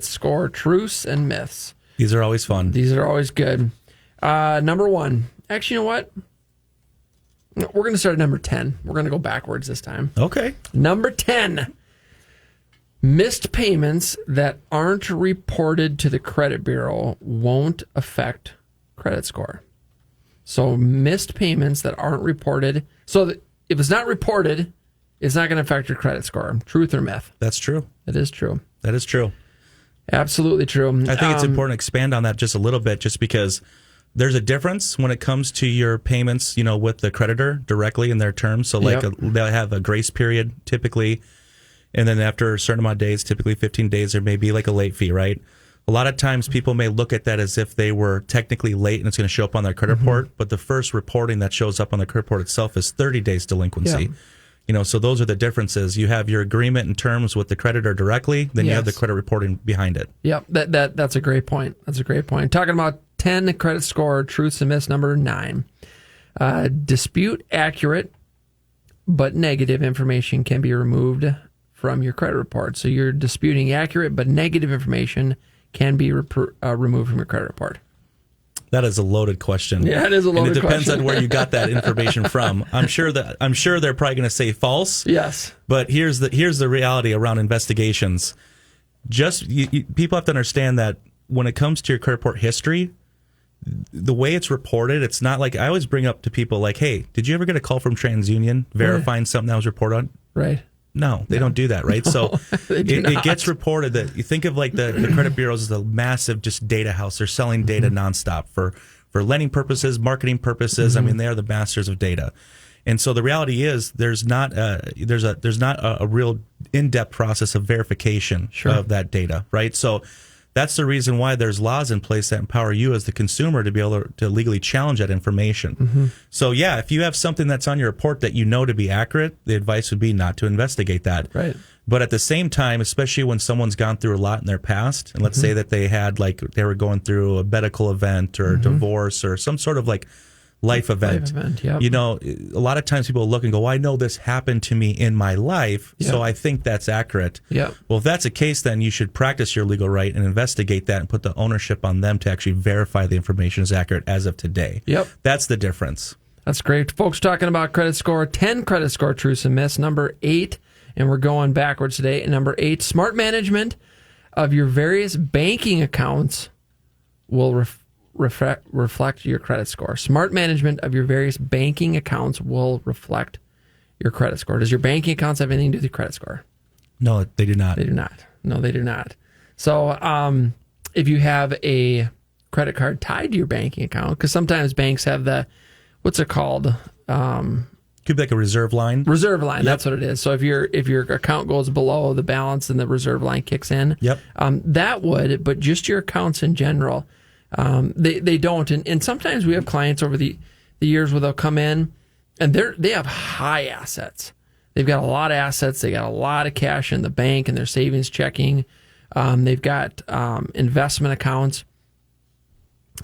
Score truths and myths. These are always fun. These are always good. Number one. Actually, you know what? We're going to start at number 10. We're going to go backwards this time. Okay. Number 10. Missed payments that aren't reported to the credit bureau won't affect credit score. So missed payments that aren't reported. So that if it's not reported, it's not going to affect your credit score. Truth or myth? That's true. It is true. That is true. Absolutely true. I think it's important to expand on that just a little bit, just because there's a difference when it comes to your payments, with the creditor directly in their terms. So they'll have a grace period typically, and then after a certain amount of days, typically 15 days, there may be like a late fee, right? A lot of times people may look at that as if they were technically late and it's going to show up on their credit report, but the first reporting that shows up on the credit report itself is 30 days delinquency. Yeah. So those are the differences. You have your agreement in terms with the creditor directly, then you have the credit reporting behind it. Yep, that's a great point. That's a great point. Talking about 10 credit score truths and myths, number 9. Dispute accurate but negative information can be removed from your credit report. So you're disputing accurate but negative information can be removed from your credit report. That is a loaded question. Yeah, it is a loaded question. And it depends on where you got that information from. I'm sure they're probably going to say false. Yes. But here's the reality around investigations. People have to understand that when it comes to your credit report history, the way it's reported, it's not like I always bring up to people like, hey, did you ever get a call from TransUnion verifying something that was reported on? Right. No, they don't do that, right? So it gets reported that you think of like the credit bureaus as a massive just data house. They're selling data nonstop for lending purposes, marketing purposes. I mean, they are the masters of data. And so the reality is there's not a real in-depth process of verification of that data, right? So that's the reason why there's laws in place that empower you as the consumer to be able to legally challenge that information. So, yeah, if you have something that's on your report that you know to be accurate, the advice would be not to investigate that. Right. But at the same time, especially when someone's gone through a lot in their past, and let's say that they were going through a medical event or divorce or some sort of like life event. Yep. A lot of times people look and go, well, I know this happened to me in my life, so I think that's accurate. Yep. Well, if that's the case, then you should practice your legal right and investigate that and put the ownership on them to actually verify the information is accurate as of today. Yep. That's the difference. That's great. Folks, talking about credit score, 10 credit score truths and myths, number 8, and we're going backwards today. Number 8, smart management of your various banking accounts will reflect your credit score. Smart management of your various banking accounts will reflect your credit score. Does your banking accounts have anything to do with your credit score? No, they do not. They do not. No, they do not. So if you have a credit card tied to your banking account, because sometimes banks have what's it called? Could be like a reserve line. Reserve line, that's what it is. So if your account goes below the balance, then the reserve line kicks in. Yep. That would, but just your accounts in general, they don't. And sometimes we have clients over the years where they'll come in and they have high assets. They've got a lot of assets. They got a lot of cash in the bank and their savings checking. They've got investment accounts,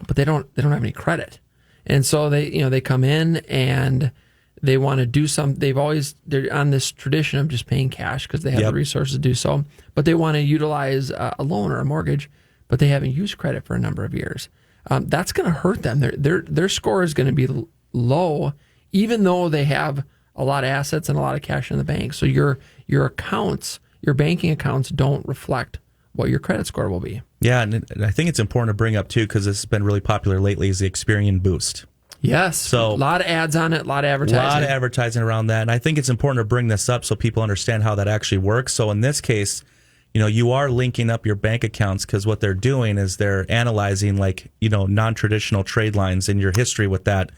but they don't have any credit. And so they come in and they want to do they're on this tradition of just paying cash because they have the resources to do so, but they want to utilize a loan or a mortgage, but they haven't used credit for a number of years. That's going to hurt them. Their score is going to be low, even though they have a lot of assets and a lot of cash in the bank. So your accounts, your banking accounts don't reflect what your credit score will be. Yeah, and I think it's important to bring up, too, because this has been really popular lately, is the Experian Boost. Yes, so a lot of ads on it, a lot of advertising. A lot of advertising around that, and I think it's important to bring this up so people understand how that actually works. So in this case, you are linking up your bank accounts because what they're doing is they're analyzing non-traditional trade lines in your history with that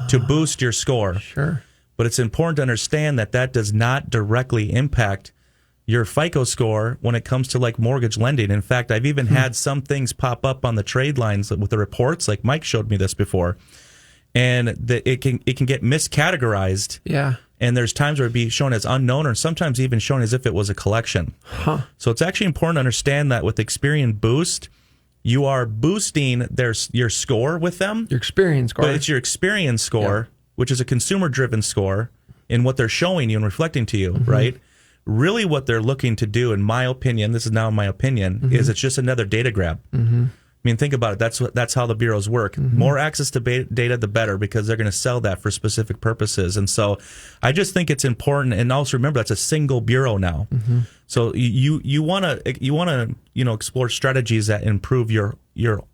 to boost your score. Sure. But it's important to understand that does not directly impact your FICO score when it comes to like mortgage lending. In fact, I've even had some things pop up on the trade lines with the reports, like Mike showed me this before, and it can get miscategorized. Yeah. And there's times where it'd be shown as unknown or sometimes even shown as if it was a collection. Huh. So it's actually important to understand that with Experian Boost, you are boosting your score with them. Your Experian score. But it's your Experian score, which is a consumer-driven score in what they're showing you and reflecting to you, right? really what they're looking to do, in my opinion, this is now my opinion, is it's just another data grab. I mean, think about it. That's how the bureaus work. More access to data, the better, because they're going to sell that for specific purposes. And so, I just think it's important. And also remember, that's a single bureau now. So you want to explore strategies that improve your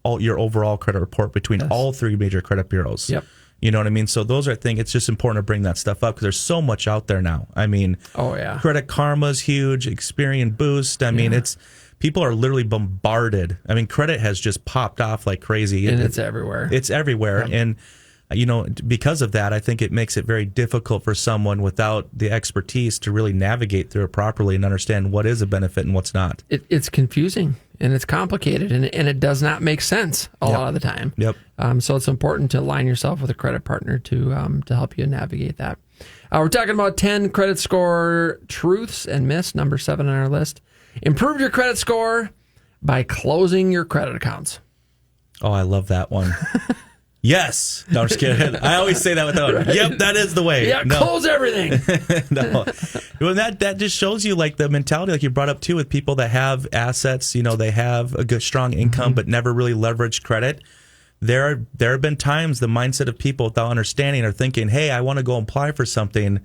overall credit report between all three major credit bureaus. Yep. You know what I mean? So those are things. It's just important to bring that stuff up because there's so much out there now. I mean, Credit Karma's huge. Experian Boost. I mean, people are literally bombarded. I mean, credit has just popped off like crazy. And it's everywhere. It's everywhere. Yeah. And, because of that, I think it makes it very difficult for someone without the expertise to really navigate through it properly and understand what is a benefit and what's not. It's confusing and it's complicated and it does not make sense a lot of the time. Yep. So it's important to align yourself with a credit partner to help you navigate that. We're talking about 10 credit score truths and myths, number 7 on our list. Improve your credit score by closing your credit accounts. Oh, I love that one. Yes. No, I'm just kidding. I always say that without, yep, that is the way. Yeah, close everything. No. Well, that just shows you like the mentality, like you brought up too, with people that have assets, they have a good, strong income, but never really leveraged credit. There have been times the mindset of people without understanding are thinking, hey, I want to go apply for something.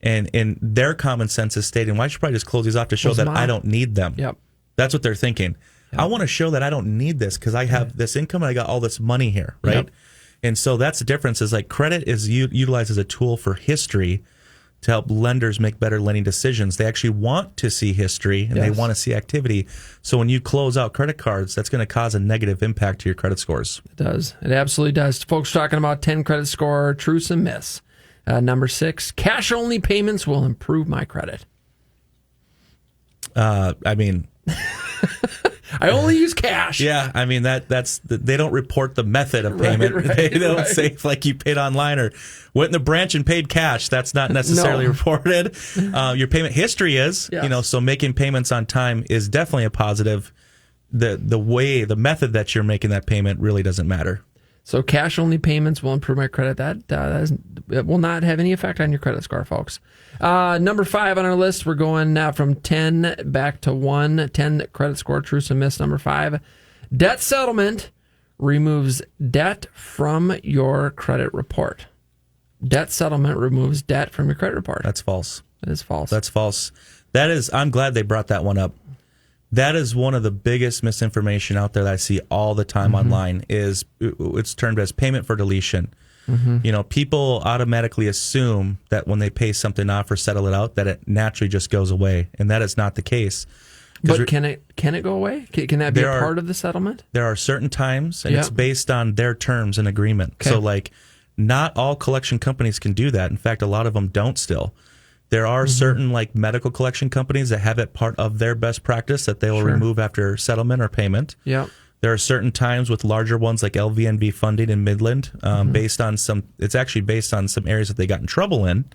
And their common sense is stating, well, I should probably just close these off to show that I don't need them. Yep. That's what they're thinking. Yep. I want to show that I don't need this because I have this income and I got all this money here, right? Yep. And so that's the difference is like credit is utilized as a tool for history to help lenders make better lending decisions. They actually want to see history and they want to see activity. So when you close out credit cards, that's going to cause a negative impact to your credit scores. It does. It absolutely does. Folks talking about 10 credit score truths and myths. Number 6, cash-only payments will improve my credit. I mean... I only use cash. Yeah, I mean, they don't report the method of payment. Right, they don't say like you paid online or went in the branch and paid cash. That's not necessarily reported. Your payment history is, so making payments on time is definitely a positive. The method that you're making that payment really doesn't matter. So cash-only payments will improve my credit. That will not have any effect on your credit score, folks. Number 5 on our list, we're going from 10 back to 1. 10 credit score truths and myths. Number 5, debt settlement removes debt from your credit report. Debt settlement removes debt from your credit report. That's false. That is false. That's false. I'm glad they brought that one up. That is one of the biggest misinformation out there that I see all the time online. It's termed as payment for deletion. People automatically assume that when they pay something off or settle it out, that it naturally just goes away, and that is not the case. But can it go away? Can that be a part of the settlement? There are certain times, and it's based on their terms and agreement. Okay. So, like, not all collection companies can do that. In fact, a lot of them don't still. There are certain like medical collection companies that have it part of their best practice that they will remove after settlement or payment. Yeah. There are certain times with larger ones like LVNV funding in Midland, based on it's actually based on some areas that they got in trouble in.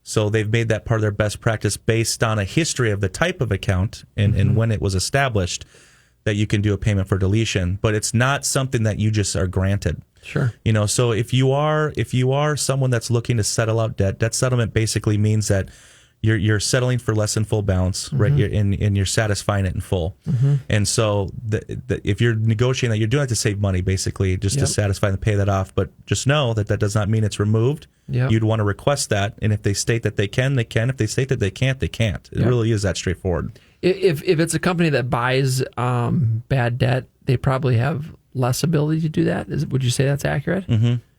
So they've made that part of their best practice based on a history of the type of account and when it was established that you can do a payment for deletion. But it's not something that you just are granted. Sure. So if you are someone that's looking to settle out debt settlement basically means that you're settling for less than full balance, right? And you're satisfying it in full. And so if you're negotiating that, you're doing it to save money, basically, just to satisfy and pay that off. But just know that does not mean it's removed. You'd want to request that, and if they state that they can, they can. If they state that they can't, they can't. It really is that straightforward. If it's a company that buys bad debt, they probably have less ability to do that. Would you say that's accurate?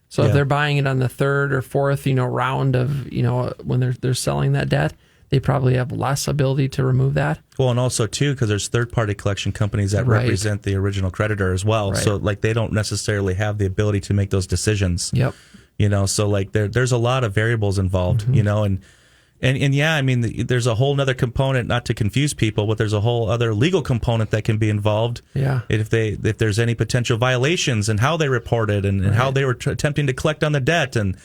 So if they're buying it on the third or fourth, round of, when they're selling that debt, they probably have less ability to remove that. Well, and also too, because there's third-party collection companies that represent the original creditor as well. Right. So like they don't necessarily have the ability to make those decisions. Yep. So like there's a lot of variables involved. And yeah, I mean, there's a whole other component, not to confuse people, but there's a whole other legal component that can be involved. Yeah. If there's any potential violations and how they reported and how they were attempting to collect on the debt. And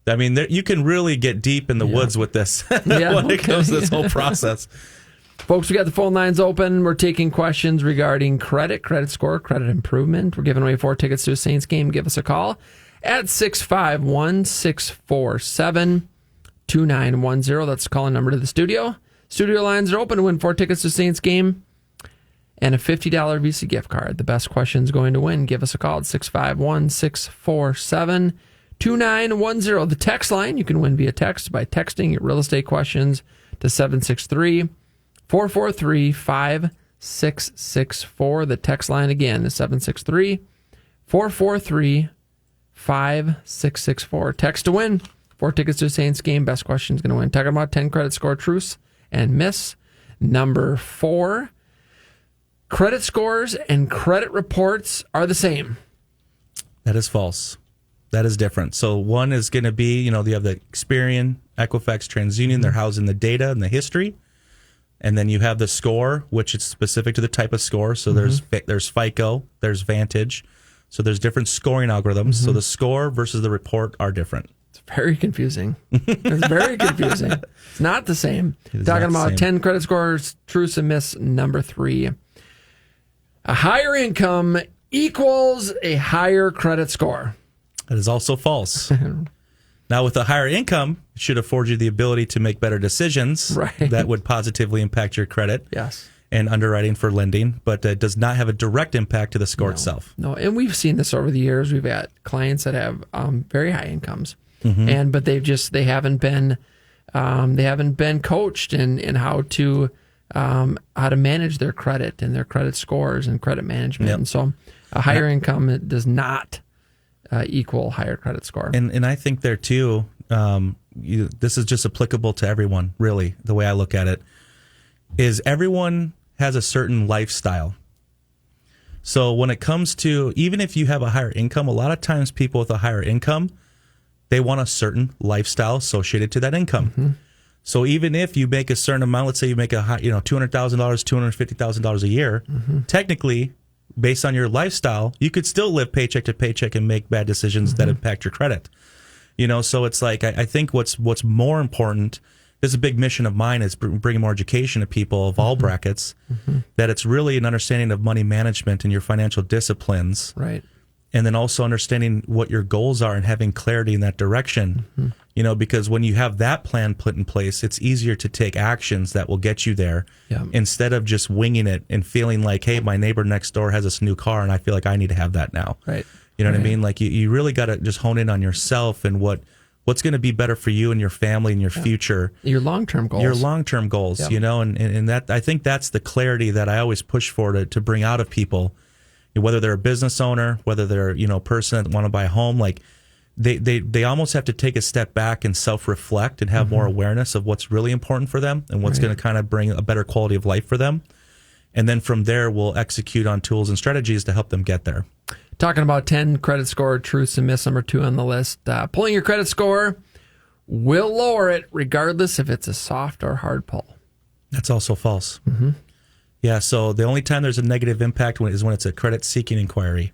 I mean, you can really get deep in the woods with this when it comes to this whole process. Folks, we got the phone lines open. We're taking questions regarding credit score, credit improvement. We're giving away 4 tickets to a Saints game. Give us a call at 651-647-2910. That's the calling number to the studio, Studio lines are open to win 4 tickets to Saints game and a $50 Visa gift card. The best question's going to win. Give us a call at 651-647-2910. The text line, you can win via text by texting your real estate questions to 763-443-5664. The text line again is 763-443-5664. Text to win 4 tickets to Saints game. Best question's going to win. Talking about 10 credit score truths and myths. Number 4. Credit scores and credit reports are the same. That is false. That is different. So one is going to be, you have the Experian, Equifax, TransUnion. They're housing the data and the history. And then you have the score, which is specific to the type of score. So there's FICO, there's Vantage. So there's different scoring algorithms. So the score versus the report are different. It's very confusing. It's very confusing. It's not the same. It is Talking not the about same. 10 credit scores, truths and myths. Number 3. A higher income equals a higher credit score. That is also false. Now, with a higher income, it should afford you the ability to make better decisions Right. that would positively impact your credit Yes. and underwriting for lending, but it does not have a direct impact to the score itself. No, and we've seen this over the years. We've had clients that have very high incomes, but they haven't been coached in how to manage their credit and their credit scores and credit management. Yep. And so, a higher income it does not equal higher credit score. And I think there too, this is just applicable to everyone, really, the way I look at it, is everyone has a certain lifestyle. So when it comes to, even if you have a higher income, a lot of times people with a higher income, they want a certain lifestyle associated to that income. So even if you make a certain amount, let's say you make $200,000, $250,000 a year, technically, based on your lifestyle, you could still live paycheck to paycheck and make bad decisions that impact your credit. So it's like I think what's more important. This is a big mission of mine is bringing more education to people of all brackets. That it's really an understanding of money management and your financial disciplines, Right. and then also understanding what your goals are and having clarity in that direction. Because when you have that plan put in place, it's easier to take actions that will get you there Yeah. instead of just winging it and feeling like, hey, my neighbor next door has this new car and I feel like I need to have that now. Right. You know what I Right. mean? Like you really got to just hone in on yourself and what's going to be better for you and your family and your future. Your long-term goals. Your long-term goals, Yep. and that I think that's the clarity that I always push for to bring out of people, whether they're a business owner, whether they're a person that want to buy a home, like they almost have to take a step back and self-reflect and have more awareness of what's really important for them and what's Right. going to kind of bring a better quality of life for them, and then from there we'll execute on tools and strategies to help them get there. Talking about 10 credit score truths and myths, number 2 on the list. Pulling your credit score will lower it regardless if it's a soft or hard pull. That's also false. Yeah, so the only time there's a negative impact is when it's a credit-seeking inquiry.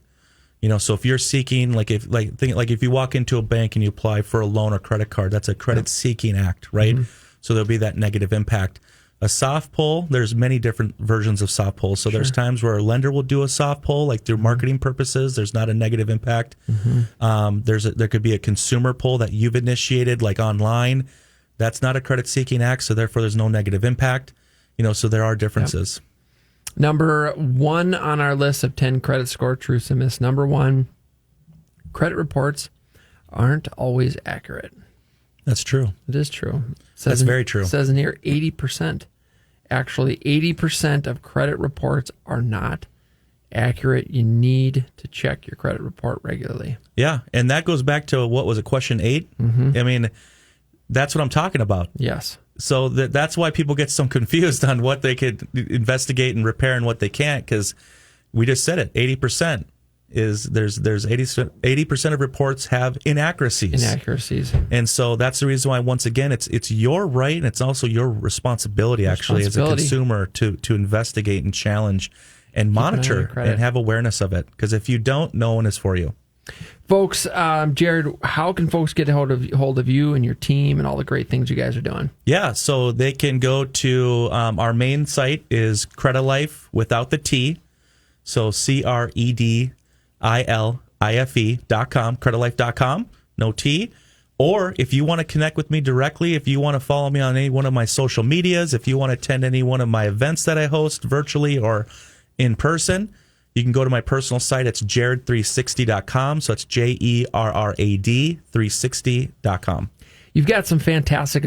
So if you're seeking, if you walk into a bank and you apply for a loan or credit card, that's a credit-seeking act, right? So there'll be that negative impact. A soft pull, there's many different versions of soft pulls. So there's times where a lender will do a soft pull, like through marketing purposes. There's not a negative impact. There could be a consumer pull that you've initiated, like online. That's not a credit-seeking act, so therefore there's no negative impact. So there are differences. Number 1 on our list of 10 credit score truths and myths. Number 1, credit reports aren't always accurate. That's true. It is true. That's very true. It says in here 80%. Actually, 80% of credit reports are not accurate. You need to check your credit report regularly. Yeah, and that goes back to, what was it, question 8? I mean, that's what I'm talking about. Yes. So that's why people get so confused on what they could investigate and repair and what they can't, because we just said it. 80% is there's 80% of reports have inaccuracies. And so that's the reason why, once again, it's your right and it's also your responsibility actually as a consumer to investigate and challenge and monitor and have awareness of it, because if you don't, no one is for you. Folks, Jared, how can folks get a hold of you and your team and all the great things you guys are doing? Yeah, so they can go to our main site is Credilife without the T, so CREDILIFE.com, Credilife.com, no T, Or if you want to connect with me directly, if you want to follow me on any one of my social medias, if you want to attend any one of my events that I host virtually or in person, you can go to my personal site. It's jared360.com. So it's JERRAD 360.com. You've got some fantastic